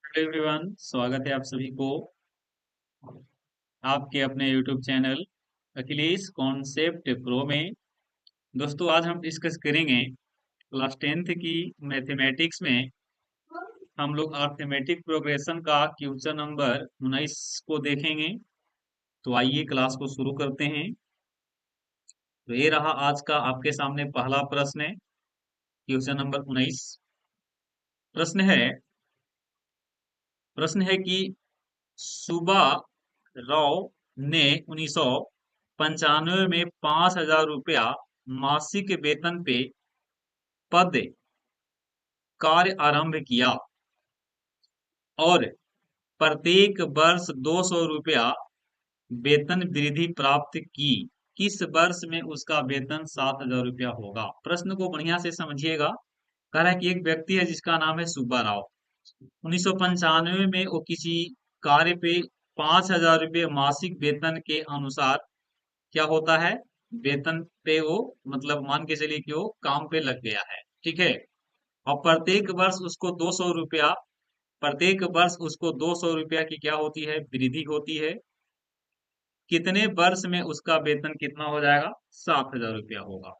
Hello everyone, स्वागत है आप सभी को आपके अपने YouTube channel Akhilesh concept pro में। दोस्तों, आज हम डिस्कस करेंगे क्लास 10th की मैथमेटिक्स में। हम लोग अर्थमेटिक प्रोग्रेशन का क्वेश्चन नंबर 19 को देखेंगे। तो आइए क्लास को शुरू करते हैं। तो ये रहा आज का आपके सामने पहला प्रश्न है, क्वेश्चन नंबर 19। प्रश्न है प्रश्न है कि सुबह राव ने 1995 में 5,000 रुपया मासिक वेतन पे पद कार्य आरंभ किया और प्रत्येक वर्ष 200 रुपया वेतन वृद्धि प्राप्त की। किस वर्ष में उसका वेतन 7,000 रुपया होगा? प्रश्न को बढ़िया से समझिएगा। कह रहा है कि एक व्यक्ति है जिसका नाम है सुब्बा राव। 1995 में वो किसी कार्य पे 5,000 रुपये मासिक वेतन के अनुसार क्या होता है, वेतन पे वो मतलब मान के चलिए कि वो काम पे लग गया है। ठीक है। और प्रत्येक वर्ष उसको 200 रुपया की क्या होती है, वृद्धि होती है। कितने वर्ष में उसका वेतन कितना हो जाएगा? 7,000 रुपया होगा।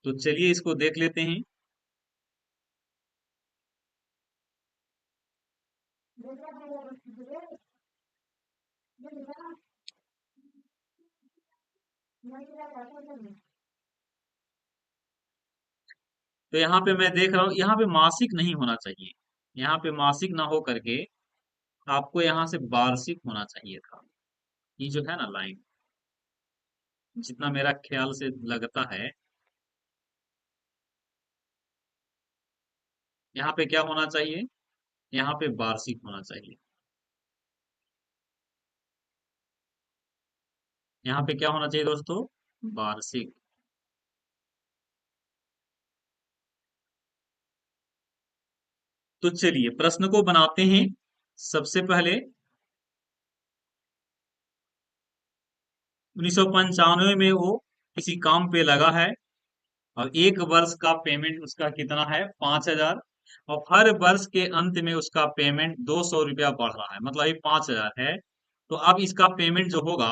तो चलिए इसको देख लेते हैं। तो यहाँ पे मैं देख रहा हूँ, यहाँ पे मासिक नहीं होना चाहिए। यहाँ पे मासिक ना हो करके आपको यहाँ से वार्षिक होना चाहिए था। ये जो है ना लाइन, जितना मेरा ख्याल से लगता है, यहाँ पे क्या होना चाहिए, यहाँ पे वार्षिक होना चाहिए। यहाँ पे क्या होना चाहिए दोस्तों? वार्षिक। तो चलिए प्रश्न को बनाते हैं। सबसे पहले 1995 में वो किसी काम पे लगा है और एक वर्ष का पेमेंट उसका कितना है? 5,000। और हर वर्ष के अंत में उसका पेमेंट 200 रुपया बढ़ रहा है, मतलब ये 5,000 है। तो अब इसका पेमेंट जो होगा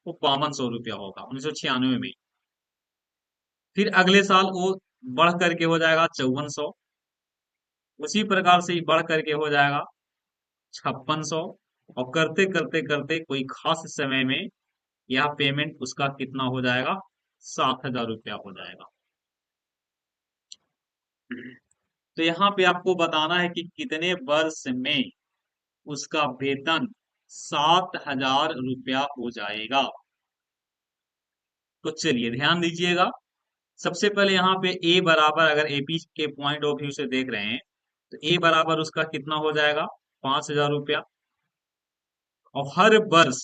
वो 5,100 रुपया होगा 1996 में। फिर अगले साल वो बढ़ करके हो जाएगा 5,400। उसी प्रकार से ही बढ़ करके हो जाएगा 5,600। और करते करते करते कोई खास समय में यह पेमेंट उसका कितना हो जाएगा? 7,000 रुपया हो जाएगा। तो यहाँ पे आपको बताना है कि कितने वर्ष में उसका वेतन 7,000 रुपया हो जाएगा। तो चलिए ध्यान दीजिएगा। सबसे पहले यहाँ पे ए बराबर, अगर एपी के पॉइंट ऑफ व्यू से देख रहे हैं, तो ए बराबर उसका कितना हो जाएगा? 5,000 रुपया। और हर वर्ष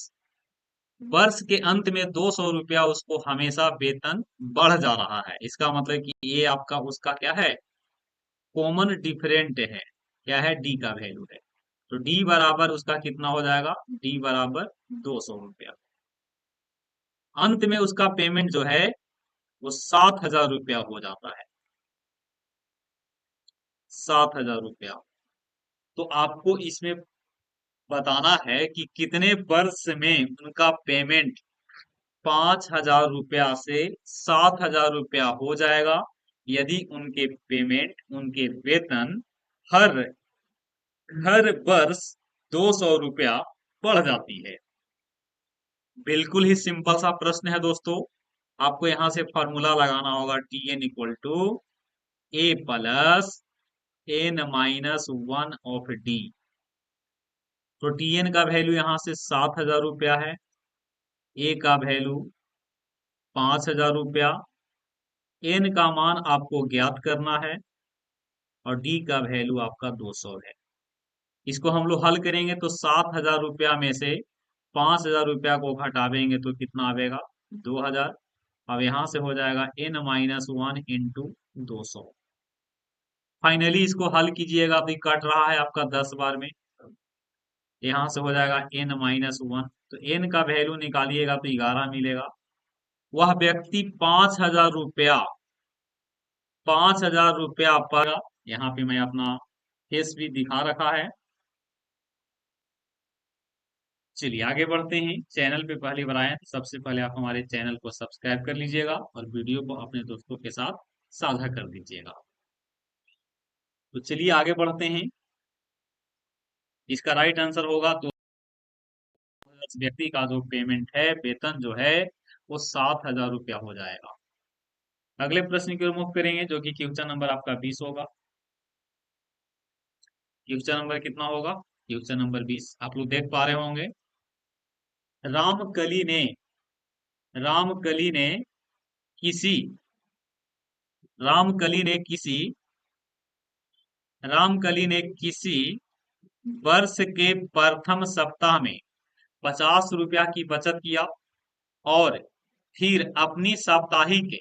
वर्ष के अंत में 200 रुपया उसको हमेशा वेतन बढ़ जा रहा है। इसका मतलब कि ये आपका उसका क्या है, कॉमन डिफरेंट है। क्या है? डी का वैल्यू है। तो डी बराबर उसका कितना हो जाएगा? डी बराबर 200 रुपया। अंत में उसका पेमेंट जो है वो 7,000 रुपया हो जाता है। 7,000 रुपया। तो आपको इसमें बताना है कि कितने वर्ष में उनका पेमेंट 5,000 रुपया से 7,000 रुपया हो जाएगा, यदि उनके वेतन हर हर वर्ष 200 रुपया बढ़ जाती है। बिल्कुल ही सिंपल सा प्रश्न है दोस्तों। आपको यहां से फॉर्मूला लगाना होगा, T N equal to A plus N minus one of D. तो टी एन का वैल्यू यहां से 7,000 रुपया है, ए का वैल्यू 5,000 रुपया, एन का मान आपको ज्ञात करना है और डी का वैल्यू आपका 200 है। इसको हम लोग हल करेंगे तो 7,000 रुपया में से 5,000 रुपया को घटावेंगे तो कितना आवेगा? 2,000। अब यहां से हो जाएगा n-1 इंटू 200। फाइनली इसको हल कीजिएगा तो ये कट रहा है आपका 10 बार में। यहां से हो जाएगा n-1। तो n का वैल्यू निकालिएगा तो 11 मिलेगा। वह व्यक्ति 5,000 रुपया 5,000 रुपया पर, यहाँ पे मैं अपना फेस भी दिखा रखा है। चलिए आगे बढ़ते हैं। चैनल पे पहली बार आए हैं तो सबसे पहले आप हमारे चैनल को सब्सक्राइब कर लीजिएगा और वीडियो को अपने दोस्तों के साथ साझा कर दीजिएगा। तो चलिए आगे बढ़ते हैं। इसका राइट आंसर होगा तो इस व्यक्ति का जो पेमेंट है, वेतन जो है, वो 7,000 रुपया हो जाएगा। अगले प्रश्न की ओर मुख करेंगे जो कि क्वेश्चन नंबर आपका 20 होगा। क्वेश्चन नंबर कितना होगा? क्वेश्चन नंबर 20 आप लोग देख पा रहे होंगे। रामकली ने रामकली ने किसी रामकली ने किसी रामकली ने किसी वर्ष के प्रथम सप्ताह में 50 रुपया की बचत किया और फिर अपनी साप्ताहिक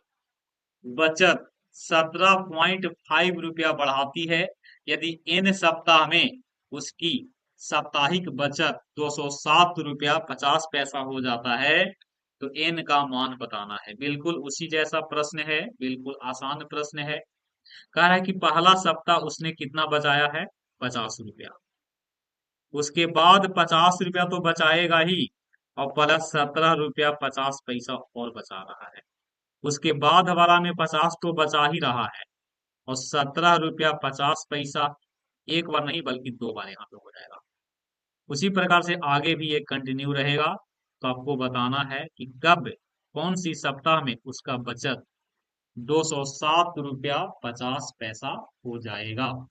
बचत 17.5 रुपया बढ़ाती है। यदि n सप्ताह में उसकी साप्ताहिक बचत 207 रुपया 50 पैसा हो जाता है तो n का मान बताना है। बिल्कुल उसी जैसा प्रश्न है, बिल्कुल आसान प्रश्न है। कह रहा है कि पहला सप्ताह उसने कितना बचाया है? 50 रुपया। उसके बाद 50 रुपया तो बचाएगा ही और प्लस 17 रुपया 50 पैसा और बचा रहा है। उसके बाद वाला में 50 तो बचा ही रहा है और 17 रुपया 50 पैसा एक बार नहीं बल्कि 2 बार यहाँ पे हो जाएगा। उसी प्रकार से आगे भी एक कंटिन्यू रहेगा। तो आपको बताना है कि कब कौन सी सप्ताह में उसका बचत 207 रुपया 50 पैसा हो जाएगा।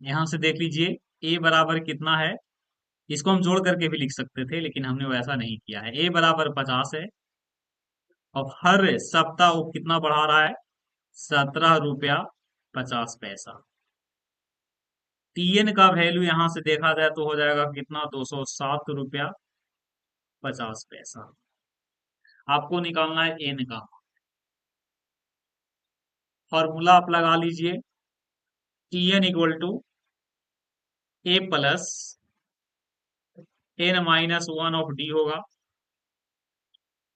यहां से देख लीजिए ए बराबर कितना है। इसको हम जोड़ करके भी लिख सकते थे लेकिन हमने वैसा नहीं किया है। ए बराबर 50 है और हर सप्ताह वो कितना बढ़ा रहा है? 17 रुपया 50 पैसा। टीएन का वैल्यू यहां से देखा जाए तो हो जाएगा कितना? 207 रुपया 50 पैसा। आपको निकालना है एन का। फॉर्मूला आप लगा लीजिए। TN equal to A plus N minus one of D होगा।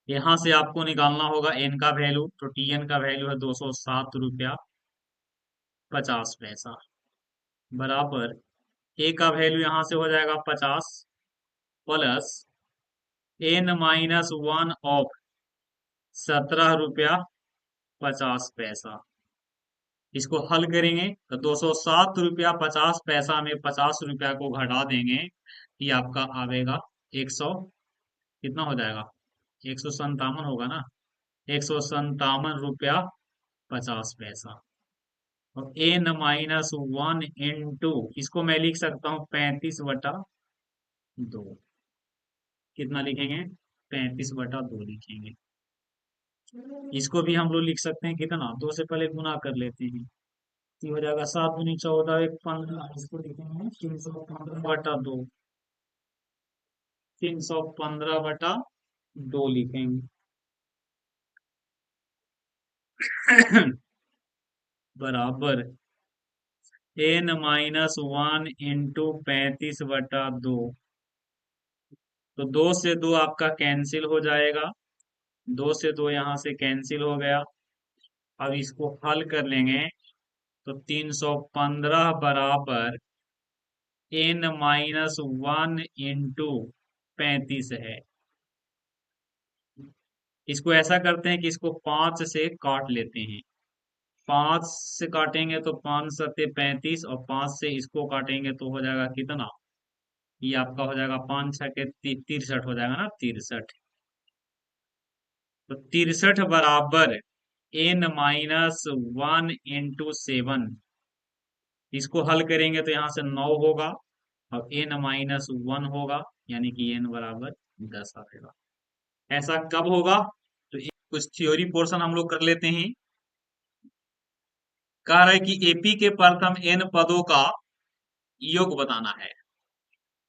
यहां से आपको निकालना होगा एन का वैल्यू। तो टीएन का वैल्यू है 207 रुपया 50 पैसा बराबर ए का वैल्यू यहां से हो जाएगा 50 plus N minus one of 17 रुपया 50 पैसा। इसको हल करेंगे तो 207 रुपया 50 पैसा में 50 रुपया को घटा देंगे। ये आपका आवेगा 100, कितना हो जाएगा? 157 होगा ना। 157 रुपया 50 पैसा और एन माइनस वन इंटू इसको मैं लिख सकता हूँ 35/2। कितना लिखेंगे? 35/2 लिखेंगे। इसको भी हम लोग लिख सकते हैं कितना? 2 से पहले गुना कर लेते हैं। ये हो जाएगा 7 दूनी 14 एक 15। इसको लिखेंगे 315/2। 315/2 लिखेंगे। बराबर एन माइनस वन इंटू 35/2। तो 2 से 2 आपका कैंसिल हो जाएगा। 2 से 2 यहां से कैंसिल हो गया। अब इसको हल कर लेंगे तो 315 बराबर एन माइनस वन इंटू 35 है। इसको ऐसा करते हैं कि इसको 5 से काट लेते हैं। 5 से काटेंगे तो 5 सत्ते 35 और 5 से इसको काटेंगे तो हो जाएगा कितना? ये आपका हो जाएगा 5 छके 63 हो जाएगा ना, 63। तो 63 बराबर एन माइनस वन इंटू 7। इसको हल करेंगे तो यहाँ से 9 होगा और एन माइनस वन होगा यानी कि एन बराबर 10 आएगा। ऐसा कब होगा? तो कुछ थ्योरी पोर्शन हम लोग कर लेते हैं। कह रहा है कि एपी के प्रथम एन पदों का योग बताना है।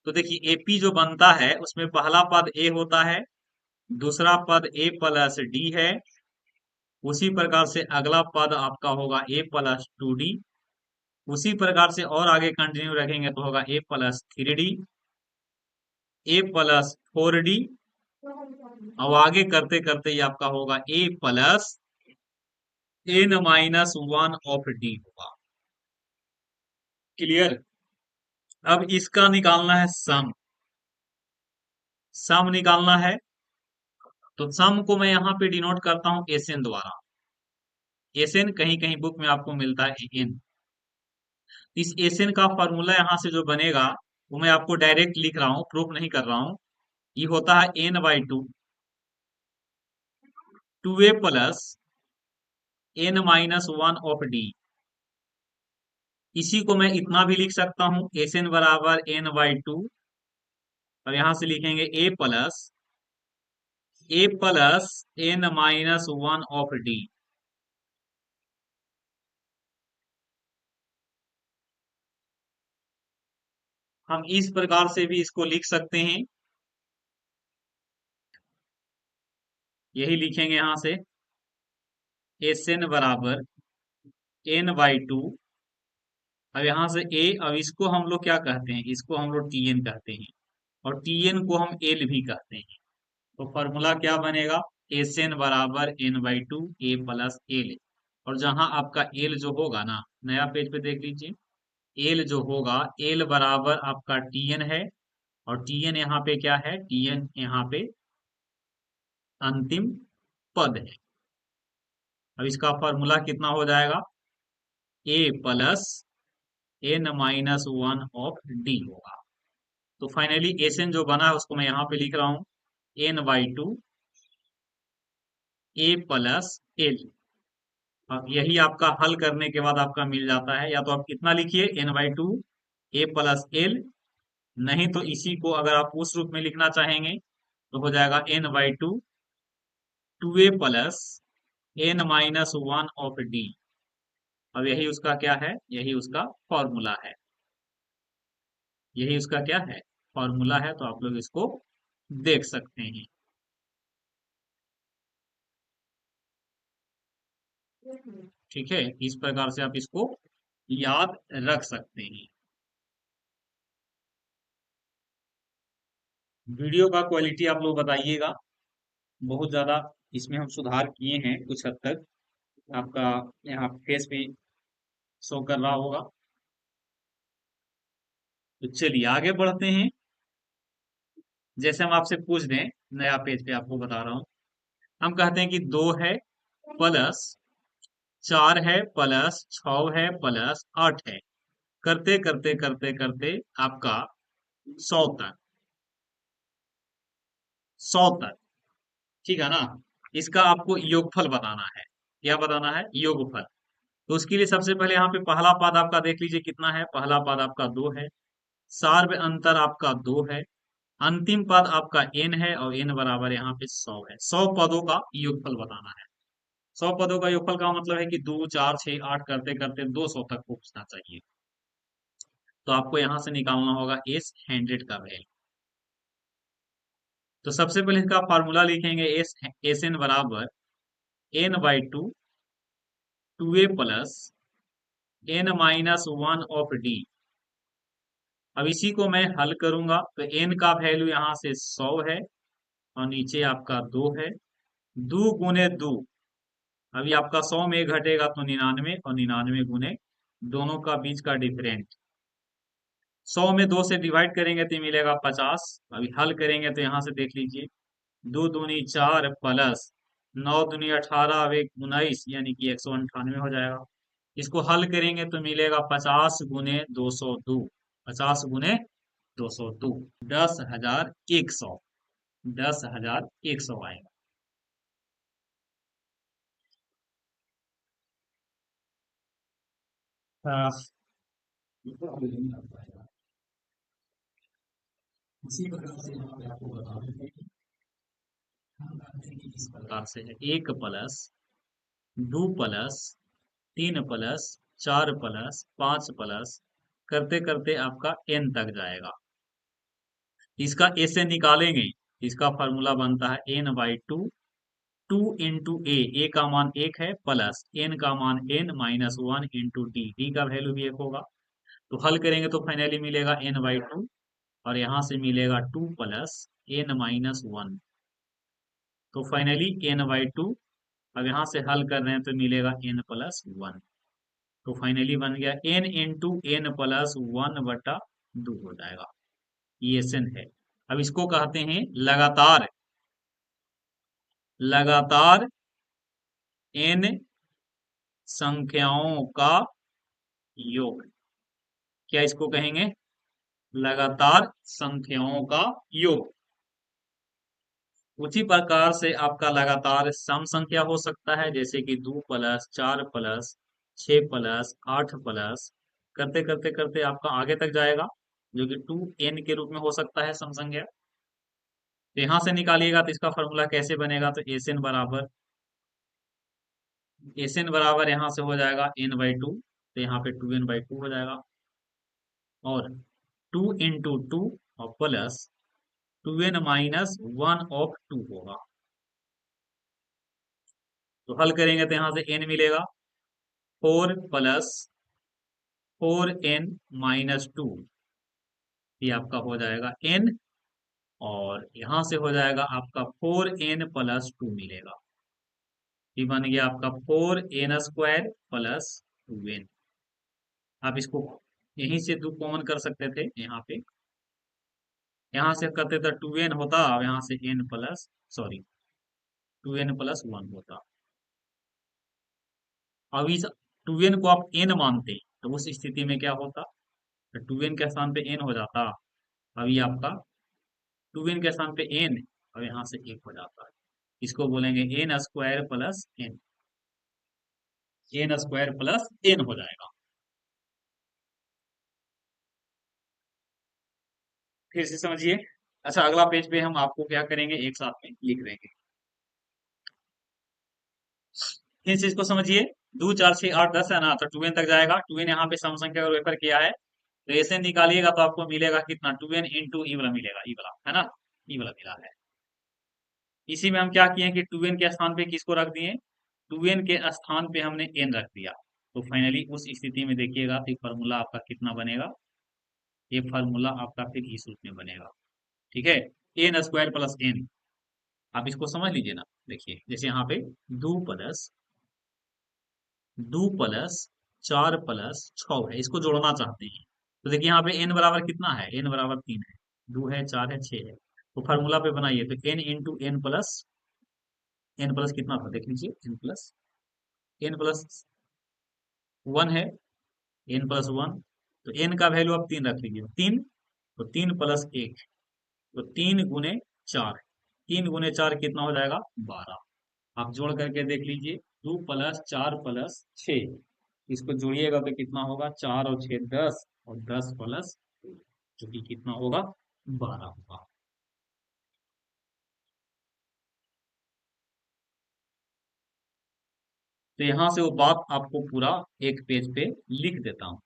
तो देखिए एपी जो बनता है उसमें पहला पद ए होता है, दूसरा पद ए प्लस डी है। उसी प्रकार से अगला पद आपका होगा ए प्लस 2D। उसी प्रकार से और आगे कंटिन्यू रखेंगे तो होगा ए प्लस 3D, ए प्लस 4D अब आगे करते करते ये आपका होगा ए प्लस n-1 ऑफ डी होगा। क्लियर। अब इसका निकालना है सम। सम निकालना है तो सम को मैं यहाँ पे डिनोट करता हूँ एस एन द्वारा। एस एन कहीं कहीं बुक में आपको मिलता है एन। इस एस एन का फॉर्मूला यहाँ से जो बनेगा वो मैं आपको डायरेक्ट लिख रहा हूँ, प्रूफ नहीं कर रहा हूँ। ये होता है n/2 2a plus n-1 of D. इसी को मैं इतना भी लिख सकता हूँ एस एन बराबर n/2 और यहां से लिखेंगे a plus n-1 of D. हम इस प्रकार से भी इसको लिख सकते हैं, यही लिखेंगे यहां से एस एन बराबर n/2। अब यहां से ए, अब इसको हम लोग क्या कहते हैं, इसको हम लोग टी एन कहते हैं और टी एन को हम एल भी कहते हैं। तो फॉर्मूला क्या बनेगा, एस एन बराबर n/2 ए प्लस एल। और जहां आपका एल जो होगा ना, नया पेज पे देख लीजिए, एल जो होगा एल बराबर आपका टी एन है और टी एन यहाँ पे क्या है, टी एन यहाँ पे अंतिम पद है। अब इसका फॉर्मूला कितना हो जाएगा, ए प्लस n-1 ऑफ डी होगा। तो फाइनली एस एन जो बना है उसको मैं यहाँ पे लिख रहा हूँ n/2 ए प्लस एल। अब यही आपका हल करने के बाद आपका मिल जाता है, या तो आप कितना लिखिए n/2 ए प्लस एल, नहीं तो इसी को अगर आप उस रूप में लिखना चाहेंगे तो हो जाएगा n/2 2a plus n-1 of D. अब यही उसका क्या है, यही उसका फॉर्मूला है, यही उसका क्या है, फॉर्मूला है। तो आप लोग इसको देख सकते हैं। ठीक है, इस प्रकार से आप इसको याद रख सकते हैं। वीडियो का क्वालिटी आप लोग बताइएगा, बहुत ज्यादा इसमें हम सुधार किए हैं कुछ हद तक। आपका यहाँ फेस भी शो कर रहा होगा। तो चलिए आगे बढ़ते हैं। जैसे हम आपसे पूछ दें, नया पेज पे आपको बता रहा हूँ, हम कहते हैं कि 2 है प्लस 4 है प्लस 6 है प्लस 8 है, करते करते करते करते आपका 100 तक, 100 तक। ठीक है ना। इसका आपको योगफल बताना है। क्या बताना है, योगफल। तो उसके लिए सबसे पहले यहाँ पे पहला पद आपका देख लीजिए कितना है, पहला पद आपका 2 है, सार्व अंतर आपका 2 है, अंतिम पद आपका n है और n बराबर यहाँ पे 100 है। 100 पदों का योगफल बताना है। 100 पदों का योगफल का मतलब है कि 2 4 6 8 करते करते 200 तक पहुंचना चाहिए। तो आपको यहां से निकालना होगा इस 100 का वैल्यू। तो सबसे पहले इसका फॉर्मूला लिखेंगे एस एन बराबर n/2 2a plus n-1 of D. अब इसी को मैं हल करूंगा तो n का वैल्यू यहाँ से 100 है और नीचे आपका 2 है, 2 गुने 2। अभी आपका 100 में घटेगा तो 99 और 99 गुने दोनों का बीच का डिफरेंट। 100 में 2 से डिवाइड करेंगे तो मिलेगा 50। अभी हल करेंगे तो यहाँ से देख लीजिए, 2 दूनी 4 प्लस 9 दूनी 18 अब 1 19 यानी कि 198 हो जाएगा। इसको हल करेंगे तो मिलेगा 50 गुने 202, 50 गुने 202 10,100, 10,100 आएगा। हाँ, इसी प्रकार से यहाँ पे आपको बता दें कि हम करते हैं कि इस प्रकार से है, 1 plus 2 plus 3 plus 4 plus 5 plus करते करते आपका n तक जाएगा। इसका ए से निकालेंगे, इसका फॉर्मूला बनता है n/2 2 इंटू ए का मान 1 है प्लस n का मान n-1 इंटू डी का वैल्यू भी 1 होगा। तो हल करेंगे तो फाइनली मिलेगा n/2 और यहाँ से मिलेगा 2 प्लस n-1। तो फाइनली n/2। अब यहाँ से हल कर रहे हैं तो मिलेगा n+1। तो फाइनली बन गया n × n+1/2 हो जाएगा। ये एन है। अब इसको कहते हैं लगातार लगातार n संख्याओं का योग। क्या इसको कहेंगे? लगातार संख्याओं का योग। उसी प्रकार से आपका लगातार सम संख्या हो सकता है, जैसे कि 2+4+6+8 करते करते करते आपका आगे तक जाएगा, जो कि 2n के रूप में हो सकता है सम संख्या। तो यहां से निकालिएगा तो इसका फॉर्मूला कैसे बनेगा? तो एस एन बराबर यहाँ से हो जाएगा n/2। तो यहाँ पे 2n/2 हो जाएगा, और 2 × 2 और प्लस 2n-1/2 होगा। तो हल करेंगे तो यहाँ से n मिलेगा, 4 + 4n-2, ये आपका हो जाएगा n, और यहाँ से हो जाएगा आपका 4n+2 मिलेगा। ये बन गया आपका 4n² + 2n। आप इसको यहीं से 2 कॉमन कर सकते थे, यहाँ पे यहाँ से करते तो 2n होता, अब यहाँ से n प्लस सॉरी 2n+1 होता। अब इस 2n को आप n मानते तो उस स्थिति में क्या होता? तो 2n के स्थान पे n हो जाता। अब ये आपका 2n के स्थान पे n, और यहाँ से 1 हो जाता है। इसको बोलेंगे n² + n हो जाएगा। फिर से समझिए। अच्छा, अगला पेज पे हम आपको क्या करेंगे, एक साथ में लिख देंगे। फिर से इसको समझिए। 2 4 6 8 10 है ना, तो 2n तक जाएगा। 2n यहाँ पे सम संख्या का रेफर किया है, तो ऐसे निकालिएगा तो आपको मिलेगा कितना? 2n × ई वाला मिलेगा, ई वाला है ना, ई वाला मिला है। इसी में हम क्या किए कि 2n के स्थान पे किसको रख दिए? 2n के स्थान पे हमने n रख दिया। तो फाइनली उस स्थिति में देखिएगा तो फॉर्मूला आपका कितना बनेगा? ये फॉर्मूला आपका फिर इस रूप में बनेगा। ठीक है, n² + n। आप इसको समझ लीजिए ना। देखिए जैसे यहाँ पे 2+4+6 है, इसको जोड़ना चाहते हैं। तो देखिए यहाँ पे n बराबर कितना है? n बराबर 3 है, 2 है, 4 है, 6 है। तो फार्मूला पे बनाइए तो n × n+n+ कितना था देख लीजिए। n+1 है, n+1। तो n का वैल्यू आप 3 रख लीजिए, 3। तो 3 + 1, तो 3 × 4। 3 × 4 कितना हो जाएगा? 12। आप जोड़ करके देख लीजिए, 2+4+6, इसको जोड़िएगा तो कितना होगा? 4 और 6 10, और 10+2, जो कि कितना होगा? 12 होगा। तो यहां से वो बात आपको पूरा एक पेज पे लिख देता हूं।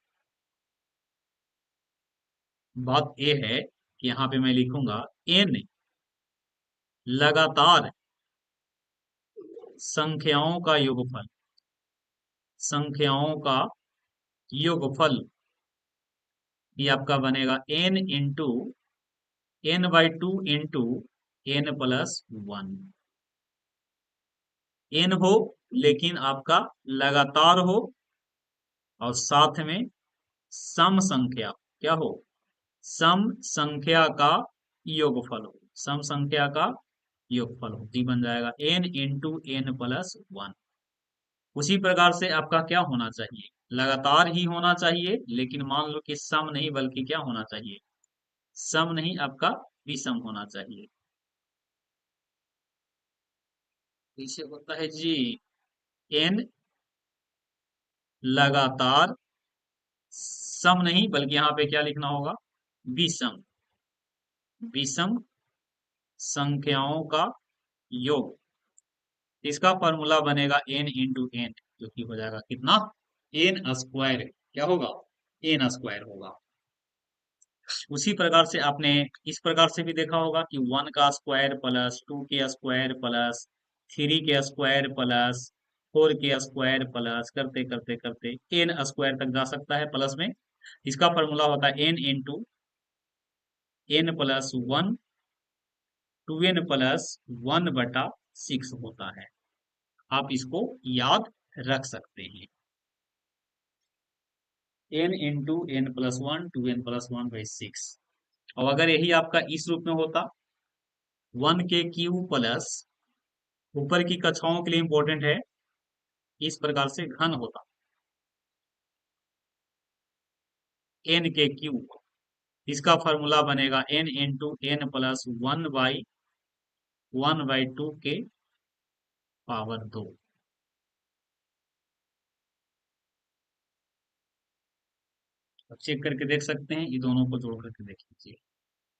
बात ये है कि यहाँ पे मैं लिखूंगा n लगातार संख्याओं का योगफल। संख्याओं का योगफल ये आपका बनेगा n × n/2 × n+1। n हो लेकिन आपका लगातार हो, और साथ में सम संख्या क्या हो? सम संख्या का योगफल हो। सम संख्या का योगफल हो, तो बन जाएगा n × n+1। उसी प्रकार से आपका क्या होना चाहिए? लगातार ही होना चाहिए, लेकिन मान लो कि सम नहीं, बल्कि क्या होना चाहिए? सम नहीं, आपका विषम होना चाहिए। इसे होता है जी n लगातार सम नहीं, बल्कि यहाँ पे क्या लिखना होगा? विषम। विषम संख्याओं का योग। इसका फॉर्मूला बनेगा n × n, जो कि हो जाएगा कितना? n²। क्या होगा? n² होगा। उसी प्रकार से आपने इस प्रकार से भी देखा होगा कि 1 का स्क्वायर प्लस 2 के स्क्वायर प्लस 3 के स्क्वायर प्लस 4 के स्क्वायर प्लस करते करते करते n² तक जा सकता है प्लस में। इसका फॉर्मूला होता है n × n+1, 2n+1/2 6 होता है। आप इसको याद रख सकते हैं। n into N plus one two N plus one by six. और अगर यही आपका इस रूप में होता, 1 के क्यूब प्लस, ऊपर की कक्षाओं के लिए इंपॉर्टेंट है, इस प्रकार से घन होता, n के क्यूब। इसका फॉर्मूला बनेगा n into N plus one by two के पावर 2। अब चेक करके देख सकते हैं, ये दोनों को जोड़ करके देख लीजिए।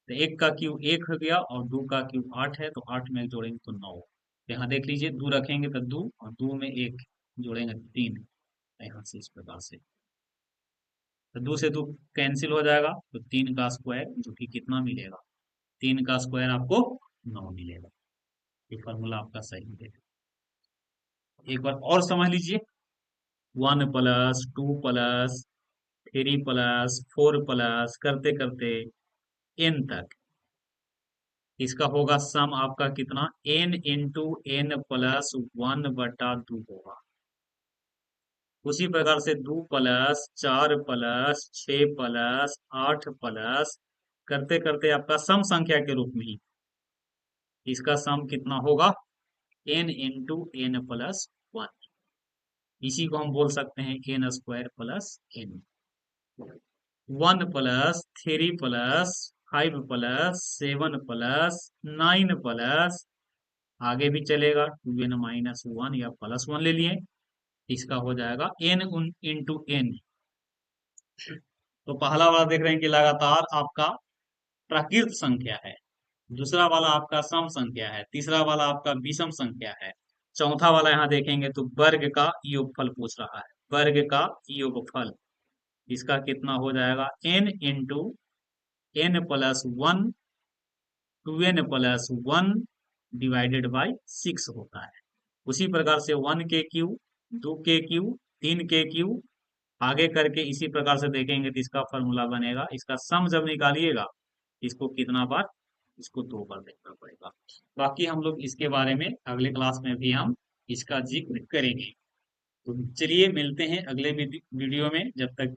तो 1 का क्यूब 1 हो गया और 2 का क्यूब 8 है, तो 8 में जोड़ेंगे तो 9। यहाँ देख लीजिए, 2 रखेंगे तो 2, और 2 में 1 जोड़ेंगे 3। यहाँ से इस प्रकार से, तो 2 से 2 कैंसिल हो जाएगा, तो 3 का स्क्वायर, जो कि कितना मिलेगा, 3 का स्क्वायर आपको 9 मिलेगा। ये फॉर्मूला आपका सही है। एक बार और समझ लीजिए, 1 प्लस 2 प्लस 3 प्लस 4 प्लस करते करते n तक, इसका होगा सम आपका कितना, n इंटू एन प्लस 1/2 होगा। उसी प्रकार से 2 प्लस 4 प्लस 6 प्लस 8 प्लस करते करते आपका सम संख्या के रूप में ही इसका सम कितना होगा, n into N plus one. इसी को हम बोल सकते हैं n² + n। 1 plus 3 plus 5 plus 7 plus 9 plus, आगे भी चलेगा, 2n-1 या +1 ले लिए, इसका हो जाएगा n इंटू एन। तो पहला वाला देख रहे हैं कि लगातार आपका प्राकृत संख्या है, दूसरा वाला आपका सम संख्या है, तीसरा वाला आपका विषम संख्या है, चौथा वाला यहाँ देखेंगे तो वर्ग का योगफल पूछ रहा है, वर्ग का योगफल। इसका कितना हो जाएगा, n into N plus one, 2n+1 divided by 6 होता है। उसी प्रकार से 1 के क्यूब, 2 के क्यूब, 3 के क्यूब, आगे करके इसी प्रकार से देखेंगे तो इसका फॉर्मूला बनेगा। इसका सम जब निकालिएगा, इसको कितना बार, इसको 2 बार देखना पड़ेगा। बाकी हम लोग इसके बारे में अगले क्लास में भी हम इसका जिक्र करेंगे। तो चलिए मिलते हैं अगले वीडियो में, जब तक के